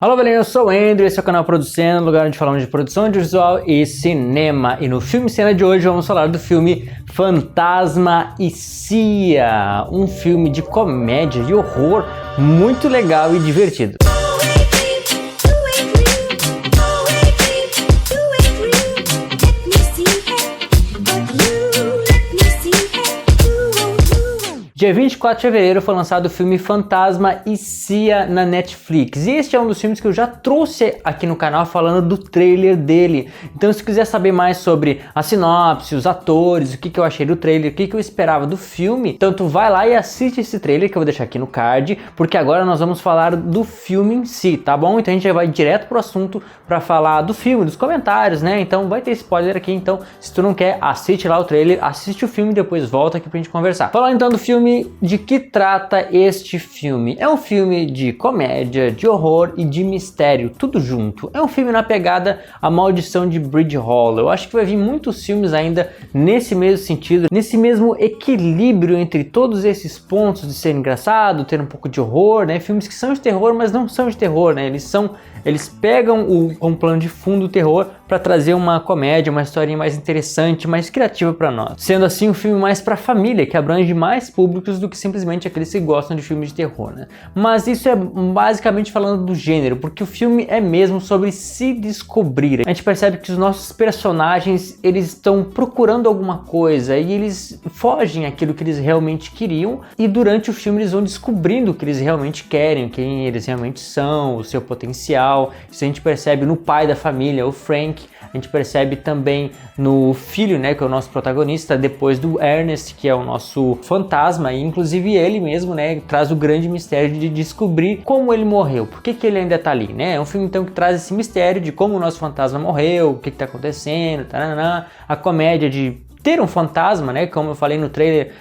Olá, galera, eu sou o Andrew, esse é o canal Producendo, lugar onde falamos de produção audiovisual e cinema. E no Filme Cena de hoje vamos falar do filme Fantasma e Cia, um filme de comédia e horror muito legal e divertido. Dia 24 de fevereiro foi lançado o filme Fantasma e Cia na Netflix. E este é um dos filmes que eu já trouxe aqui no canal falando do trailer dele. Então se quiser saber mais sobre a sinopse, os atores, o que eu achei do trailer, o que eu esperava do filme, tanto vai lá e assiste esse trailer que eu vou deixar aqui no card, porque agora nós vamos falar do filme em si, tá bom? Então a gente já vai direto pro assunto para falar do filme, dos comentários, né? Então vai ter spoiler aqui, então se tu não quer, assiste lá o trailer, assiste o filme e depois volta aqui pra gente conversar. Falando então do filme, de que trata este filme? É um filme de comédia, de horror e de mistério, tudo junto. É um filme na pegada A Maldição de Bridge Hall. Eu acho que vai vir muitos filmes ainda nesse mesmo sentido, nesse mesmo equilíbrio entre todos esses pontos de ser engraçado, ter um pouco de horror, né? Filmes que são de terror, mas não são de terror, né? Eles pegam um plano de fundo do terror para trazer uma comédia, uma historinha mais interessante, mais criativa para nós. Sendo assim um filme mais para família, que abrange mais públicos do que simplesmente aqueles que gostam de filmes de terror, né? Mas isso é basicamente falando do gênero, porque o filme é mesmo sobre se descobrir. A gente percebe que os nossos personagens, eles estão procurando alguma coisa e eles fogem aquilo que eles realmente queriam, e durante o filme eles vão descobrindo o que eles realmente querem, quem eles realmente são, o seu potencial. Isso a gente percebe no pai da família, o Frank. A gente percebe também no filho, né, que é o nosso protagonista, depois do Ernest, que é o nosso fantasma, e inclusive ele mesmo, né, traz o grande mistério de descobrir como ele morreu, por que ele ainda tá ali, né? É um filme então que traz esse mistério de como o nosso fantasma morreu, o que tá acontecendo, taranã, a comédia de ter um fantasma, né? Como eu falei no trailer,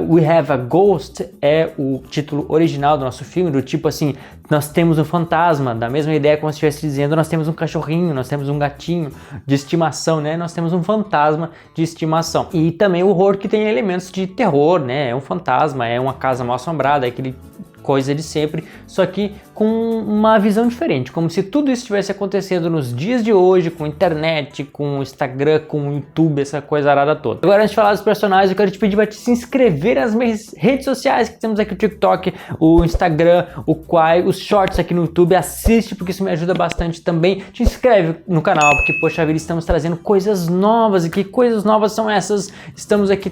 We Have a Ghost é o título original do nosso filme, do tipo assim, nós temos um fantasma, da mesma ideia como se estivesse dizendo, nós temos um cachorrinho, nós temos um gatinho de estimação, né? Nós temos um fantasma de estimação. E também o horror, que tem elementos de terror, né? É um fantasma, é uma casa mal assombrada, é aquele coisa de sempre, só que com uma visão diferente, como se tudo isso estivesse acontecendo nos dias de hoje, com internet, com Instagram, com YouTube, essa coisa arada toda. Agora, antes de falar dos personagens, eu quero te pedir para te se inscrever nas minhas redes sociais, que temos aqui o TikTok, o Instagram, o Quai, os shorts aqui no YouTube, assiste, porque isso me ajuda bastante também. Te inscreve no canal, porque, poxa vida, estamos trazendo coisas novas, e que coisas novas são essas? Estamos aqui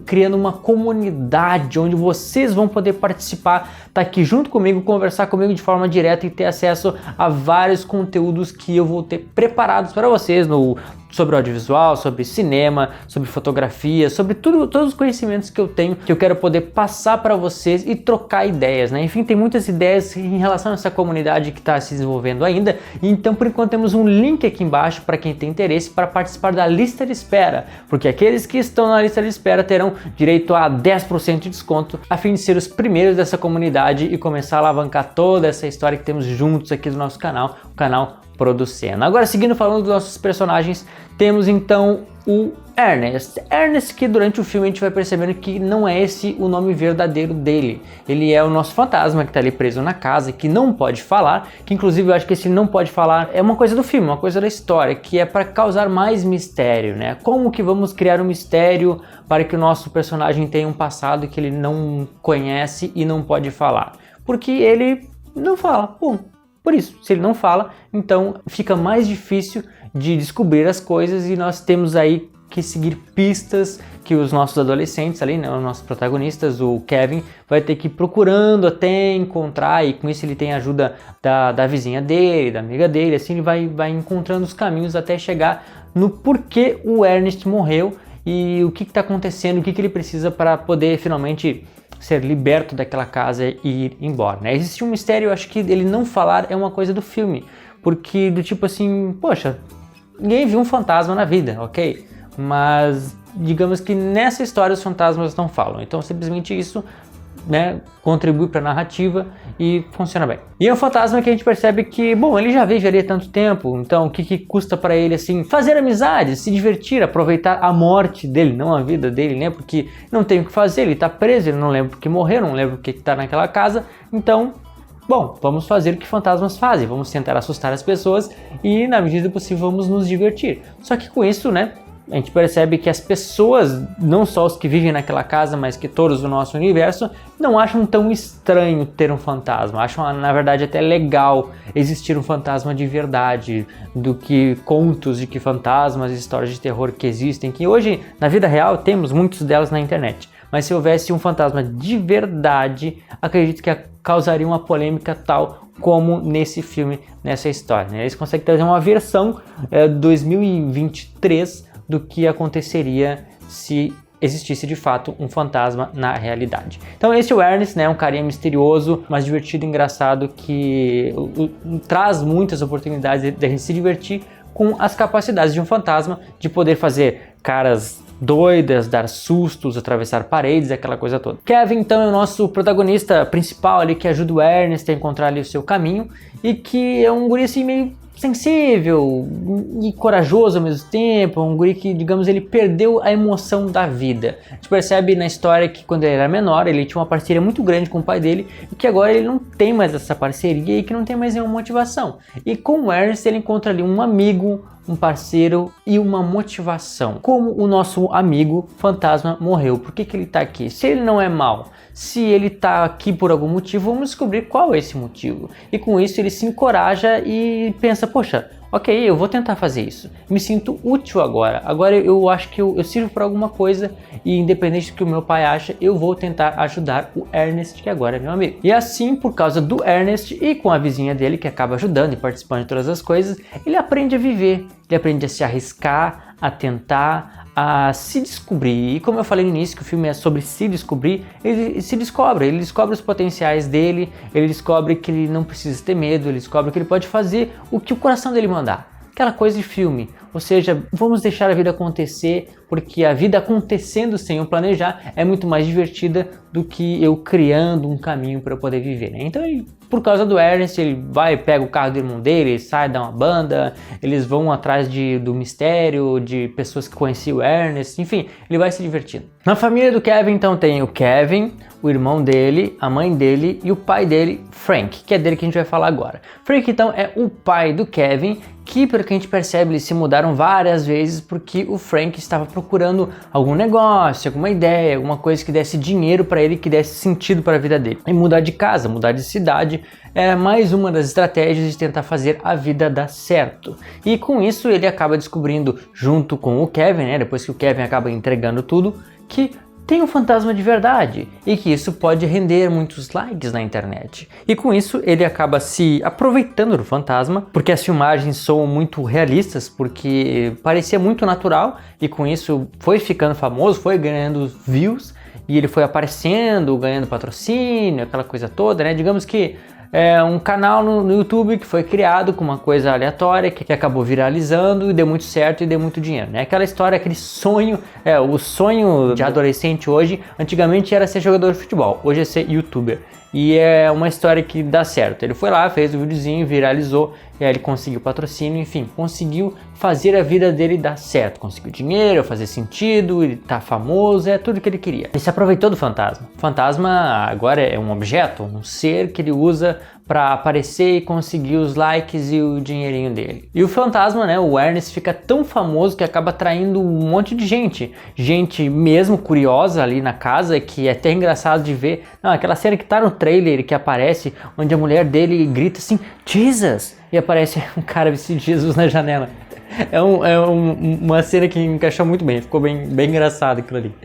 criando uma comunidade, onde vocês vão poder participar, tá aqui junto comigo, conversar comigo de forma direta e ter acesso a vários conteúdos que eu vou ter preparados para vocês sobre audiovisual, sobre cinema, sobre fotografia, sobre todos os conhecimentos que eu tenho, que eu quero poder passar para vocês e trocar ideias, né? Enfim, tem muitas ideias em relação a essa comunidade que está se desenvolvendo ainda, então por enquanto temos um link aqui embaixo para quem tem interesse para participar da lista de espera, porque aqueles que estão na lista de espera terão direito a 10% de desconto, a fim de ser os primeiros dessa comunidade e começar a alavancar toda essa história que temos juntos aqui do nosso canal, o canal Producendo. Agora, seguindo falando dos nossos personagens, temos então o Ernest. Ernest, que durante o filme a gente vai percebendo que não é esse o nome verdadeiro dele. Ele é o nosso fantasma que está ali preso na casa, que não pode falar, que inclusive eu acho que esse não pode falar é uma coisa do filme, uma coisa da história, que é para causar mais mistério, né? Como que vamos criar um mistério para que o nosso personagem tenha um passado que ele não conhece e não pode falar? Porque ele não fala, pum. Por isso, se ele não fala, então fica mais difícil de descobrir as coisas, e nós temos aí que seguir pistas que os nossos adolescentes ali, né, os nossos protagonistas, o Kevin, vai ter que ir procurando até encontrar, e com isso ele tem a ajuda da vizinha dele, da amiga dele, assim ele vai encontrando os caminhos até chegar no porquê o Ernest morreu e o que está acontecendo, o que ele precisa para poder finalmente ser liberto daquela casa e ir embora, né? Existe um mistério, eu acho que ele não falar é uma coisa do filme, porque do tipo assim, poxa, ninguém viu um fantasma na vida, ok? Mas digamos que nessa história os fantasmas não falam, então simplesmente isso, né, contribui para a narrativa e funciona bem. E é um fantasma que a gente percebe que, bom, ele já vive ali há tanto tempo, então o que custa para ele, assim, fazer amizades, se divertir, aproveitar a morte dele, não a vida dele, né, porque não tem o que fazer, ele tá preso, ele não lembra porque morreu, não lembra o que tá naquela casa, então bom, vamos fazer o que fantasmas fazem, vamos tentar assustar as pessoas e, na medida do possível, vamos nos divertir. Só que com isso, né, a gente percebe que as pessoas, não só os que vivem naquela casa, mas que todos do nosso universo, não acham tão estranho ter um fantasma. Acham, na verdade, até legal existir um fantasma de verdade, do que contos de que fantasmas, histórias de terror que existem, que hoje, na vida real, temos muitos delas na internet. Mas se houvesse um fantasma de verdade, acredito que causaria uma polêmica tal como nesse filme, nessa história, né? Eles conseguem trazer uma versão 2023 do que aconteceria se existisse de fato um fantasma na realidade. Então esse é o Ernest, né? Um carinha misterioso, mas divertido e engraçado que traz muitas oportunidades de a gente se divertir com as capacidades de um fantasma, de poder fazer caras doidas, dar sustos, atravessar paredes, aquela coisa toda. Kevin, então, é o nosso protagonista principal ali, que ajuda o Ernest a encontrar ali o seu caminho, e que é um guri assim meio sensível e corajoso ao mesmo tempo, um guri que, digamos, ele perdeu a emoção da vida. A gente percebe na história que quando ele era menor, ele tinha uma parceria muito grande com o pai dele, e que agora ele não tem mais essa parceria e que não tem mais nenhuma motivação. E com o Ernest ele encontra ali um amigo, um parceiro e uma motivação. Como o nosso amigo fantasma morreu? Por que ele tá aqui? Se ele não é mau, se ele tá aqui por algum motivo, vamos descobrir qual é esse motivo. E com isso ele se encoraja e pensa, poxa, ok, eu vou tentar fazer isso. Me sinto útil agora. Agora eu acho que eu sirvo para alguma coisa e, independente do que o meu pai acha, eu vou tentar ajudar o Ernest, que agora é meu amigo. E assim, por causa do Ernest e com a vizinha dele, que acaba ajudando e participando de todas as coisas, ele aprende a viver, ele aprende a se arriscar, a tentar, a se descobrir. E como eu falei no início, que o filme é sobre se descobrir, ele se descobre, ele descobre os potenciais dele, ele descobre que ele não precisa ter medo, ele descobre que ele pode fazer o que o coração dele mandar. Aquela coisa de filme, ou seja, vamos deixar a vida acontecer, porque a vida acontecendo sem eu planejar é muito mais divertida do que eu criando um caminho para eu poder viver, né? Então, por causa do Ernest, ele vai, pega o carro do irmão dele, sai, dá uma banda, eles vão atrás do mistério, de pessoas que conheciam o Ernest, enfim, ele vai se divertindo. Na família do Kevin, então, tem o Kevin, o irmão dele, a mãe dele e o pai dele, Frank, que é dele que a gente vai falar agora. Frank, então, é o pai do Kevin, que, pelo que a gente percebe, eles se mudaram várias vezes porque o Frank estava procurando algum negócio, alguma ideia, alguma coisa que desse dinheiro para ele, que desse sentido para a vida dele. E mudar de casa, mudar de cidade, é mais uma das estratégias de tentar fazer a vida dar certo. E com isso ele acaba descobrindo, junto com o Kevin, né, depois que o Kevin acaba entregando tudo, que tem um fantasma de verdade e que isso pode render muitos likes na internet. E com isso ele acaba se aproveitando do fantasma, porque as filmagens são muito realistas, porque parecia muito natural, e com isso foi ficando famoso, foi ganhando views, e ele foi aparecendo, ganhando patrocínio, aquela coisa toda, né? Digamos que é um canal no YouTube que foi criado com uma coisa aleatória, que acabou viralizando e deu muito certo e deu muito dinheiro, né? Aquela história, aquele sonho, o sonho de adolescente hoje, antigamente era ser jogador de futebol, hoje é ser youtuber. E é uma história que dá certo. Ele foi lá, fez o videozinho, viralizou, e aí ele conseguiu patrocínio, enfim, conseguiu fazer a vida dele dar certo. Conseguiu dinheiro, fazer sentido, ele tá famoso, é tudo que ele queria. Ele se aproveitou do fantasma. O fantasma agora é um objeto, um ser que ele usa para aparecer e conseguir os likes e o dinheirinho dele. E o fantasma, né, o Ernest, fica tão famoso que acaba atraindo um monte de gente. Gente mesmo curiosa ali na casa, que é até engraçado de ver. Não, aquela cena que tá no trailer, que aparece, onde a mulher dele grita assim, Jesus! E aparece um cara vestido de Jesus na janela. Uma cena que encaixou muito bem, ficou bem engraçado aquilo ali.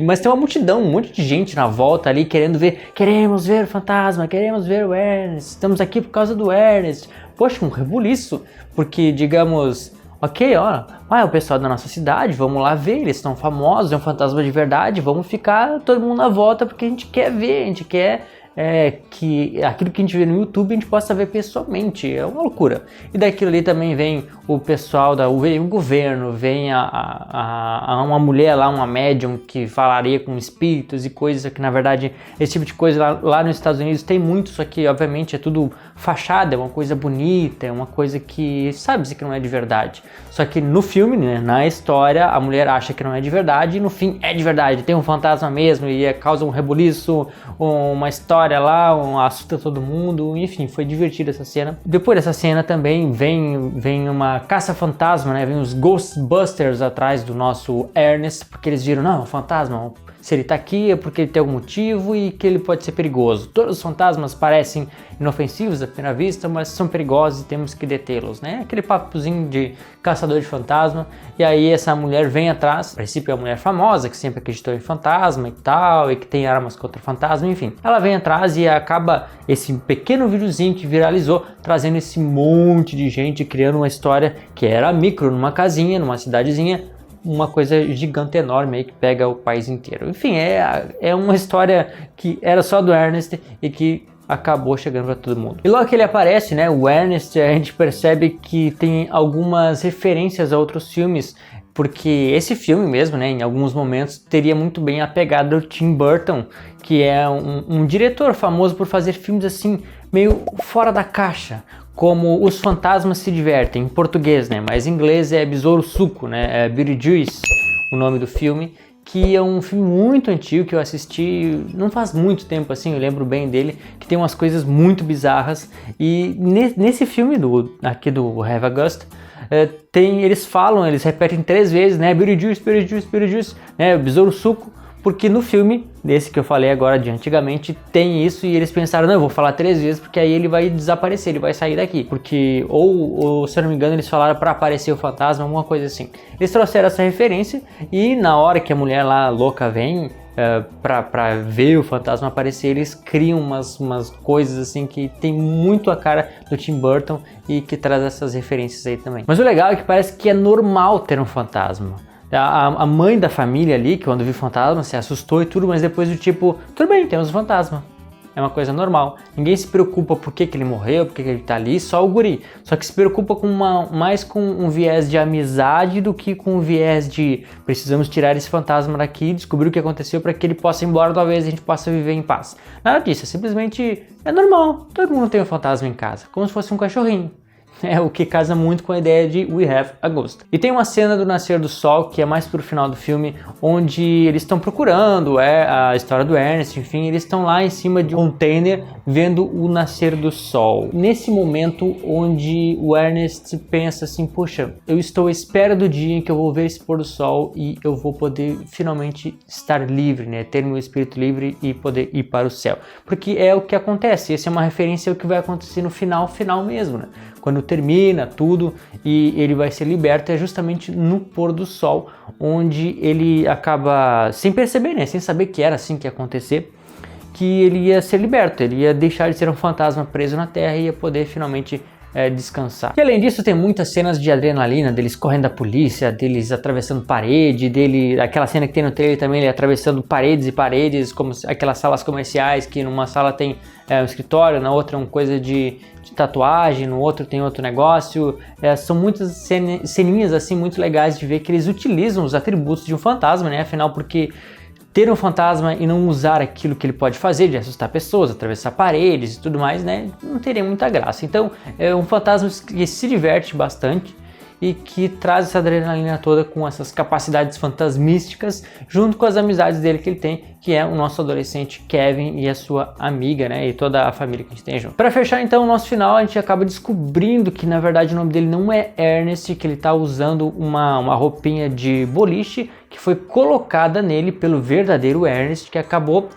Mas tem uma multidão, um monte de gente na volta ali querendo ver, queremos ver o fantasma, queremos ver o Ernest, estamos aqui por causa do Ernest. Poxa, um rebuliço, porque digamos, ok, ó, é o pessoal da nossa cidade, vamos lá ver, eles estão famosos, é um fantasma de verdade, vamos ficar todo mundo na volta porque a gente quer ver, a gente quer que aquilo que a gente vê no YouTube a gente possa ver pessoalmente, é uma loucura. E daquilo ali também vem o pessoal, vem o governo, vem uma mulher lá, uma médium que falaria com espíritos e coisas que na verdade esse tipo de coisa lá nos Estados Unidos tem muito, só que obviamente é tudo fachada, é uma coisa bonita, é uma coisa que sabe-se que não é de verdade. Só que no filme, né, na história, a mulher acha que não é de verdade e no fim é de verdade, tem um fantasma mesmo e causa um rebuliço, uma história história lá, assusta todo mundo, enfim, foi divertida essa cena. Depois dessa cena também vem uma caça-fantasma, né? Vem os Ghostbusters atrás do nosso Ernest, porque eles viram, não, é um fantasma, se ele tá aqui é porque ele tem algum motivo e que ele pode ser perigoso. Todos os fantasmas parecem inofensivos à primeira vista, mas são perigosos e temos que detê-los, né? Aquele papozinho de caçador de fantasma. E aí essa mulher vem atrás, a princípio é uma mulher famosa que sempre acreditou em fantasma e tal, e que tem armas contra fantasma, enfim. Ela vem atrás e acaba esse pequeno videozinho que viralizou, trazendo esse monte de gente, criando uma história que era micro, numa casinha, numa cidadezinha, uma coisa gigante, enorme aí que pega o país inteiro. Enfim, é uma história que era só do Ernest e que acabou chegando para todo mundo. E logo que ele aparece, né, o Ernest, a gente percebe que tem algumas referências a outros filmes, porque esse filme mesmo, né, em alguns momentos teria muito bem a pegada do Tim Burton, que é um diretor famoso por fazer filmes assim meio fora da caixa, como Os Fantasmas Se Divertem, em português, né? Mas em inglês é Besouro Suco, né? É Beetlejuice, o nome do filme, que é um filme muito antigo que eu assisti não faz muito tempo assim, eu lembro bem dele, que tem umas coisas muito bizarras. E nesse filme aqui do Have a Ghost, eles repetem 3 vezes, né? Beetlejuice, Beetlejuice, Beetlejuice, né? Besouro Suco. Porque no filme, desse que eu falei agora de antigamente, tem isso e eles pensaram, não, eu vou falar 3 vezes porque aí ele vai desaparecer, ele vai sair daqui. Porque, ou se eu não me engano, eles falaram para aparecer o fantasma, alguma coisa assim. Eles trouxeram essa referência e na hora que a mulher lá louca vem pra ver o fantasma aparecer, eles criam umas coisas assim que tem muito a cara do Tim Burton e que traz essas referências aí também. Mas o legal é que parece que é normal ter um fantasma. A mãe da família ali, que quando viu fantasma, se assustou e tudo, mas depois do tipo, tudo bem, temos um fantasma. É uma coisa normal. Ninguém se preocupa por que ele morreu, por que ele tá ali, só o guri. Só que se preocupa mais com um viés de amizade do que com um viés de precisamos tirar esse fantasma daqui, descobrir o que aconteceu para que ele possa ir embora, talvez a gente possa viver em paz. Nada disso, simplesmente é normal. Todo mundo tem um fantasma em casa, como se fosse um cachorrinho. É o que casa muito com a ideia de We Have a Ghost. E tem uma cena do nascer do sol, que é mais pro final do filme, onde eles estão procurando a história do Ernest, enfim, eles estão lá em cima de um container vendo o nascer do sol. Nesse momento onde o Ernest pensa assim, poxa, eu estou à espera do dia em que eu vou ver esse pôr do sol e eu vou poder finalmente estar livre, né, ter meu espírito livre e poder ir para o céu. Porque é o que acontece, essa é uma referência ao que vai acontecer no final mesmo, né? Quando termina tudo e ele vai ser liberto, é justamente no pôr do sol, onde ele acaba, sem perceber, né, sem saber que era assim que ia acontecer, que ele ia ser liberto, ele ia deixar de ser um fantasma preso na Terra e ia poder finalmente descansar. E além disso tem muitas cenas de adrenalina, deles correndo da polícia, deles atravessando parede, aquela cena que tem no trailer também, ele atravessando paredes e paredes, como aquelas salas comerciais, que numa sala tem um escritório, na outra uma coisa de tatuagem, no outro tem outro negócio. São muitas ceninhas assim muito legais de ver que eles utilizam os atributos de um fantasma, né? Afinal, porque ter um fantasma e não usar aquilo que ele pode fazer, de assustar pessoas, atravessar paredes e tudo mais, né, não teria muita graça. Então, é um fantasma que se diverte bastante e que traz essa adrenalina toda com essas capacidades fantasmísticas, junto com as amizades dele que ele tem, que é o nosso adolescente Kevin e a sua amiga, né, e toda a família que a gente tem junto. Para fechar então o nosso final, a gente acaba descobrindo que na verdade o nome dele não é Ernest, que ele tá usando uma roupinha de boliche que foi colocada nele pelo verdadeiro Ernest, que acabou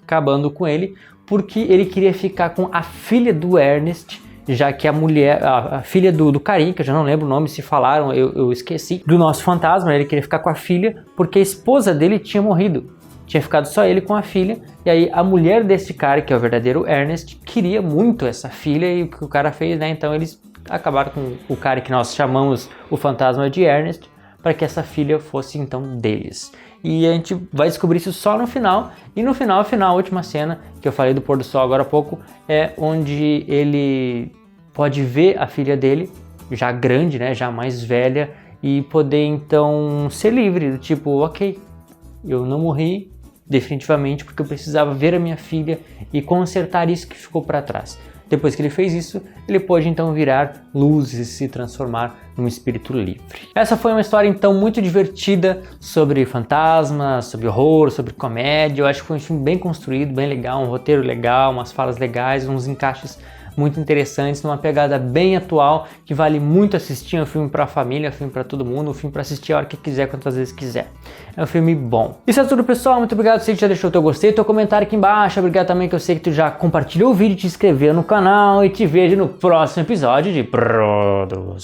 acabando com ele, porque ele queria ficar com a filha do Ernest, já que a mulher, a filha do carinha, que eu já não lembro o nome, se falaram, eu esqueci, do nosso fantasma, ele queria ficar com a filha, porque a esposa dele tinha morrido. Tinha ficado só ele com a filha, e aí a mulher desse cara, que é o verdadeiro Ernest, queria muito essa filha, e o que o cara fez, né, então eles acabaram com o cara que nós chamamos o fantasma de Ernest, para que essa filha fosse então deles. E a gente vai descobrir isso só no final, e no final, a última cena, que eu falei do pôr do sol agora há pouco, é onde ele pode ver a filha dele, já grande, né, já mais velha, e poder então ser livre, do tipo, ok, eu não morri definitivamente porque eu precisava ver a minha filha e consertar isso que ficou para trás. Depois que ele fez isso, ele pôde então virar luz e se transformar num espírito livre. Essa foi uma história então muito divertida sobre fantasmas, sobre horror, sobre comédia. Eu acho que foi um filme bem construído, bem legal, um roteiro legal, umas falas legais, uns encaixes muito interessantes, numa pegada bem atual, que vale muito assistir. É um filme pra família, é um filme pra todo mundo, um filme pra assistir a hora que quiser, quantas vezes quiser. É um filme bom. Isso é tudo, pessoal. Muito obrigado se você já deixou o teu gostei, teu comentário aqui embaixo. Obrigado também que eu sei que tu já compartilhou o vídeo, te inscreveu no canal e te vejo no próximo episódio de Producena.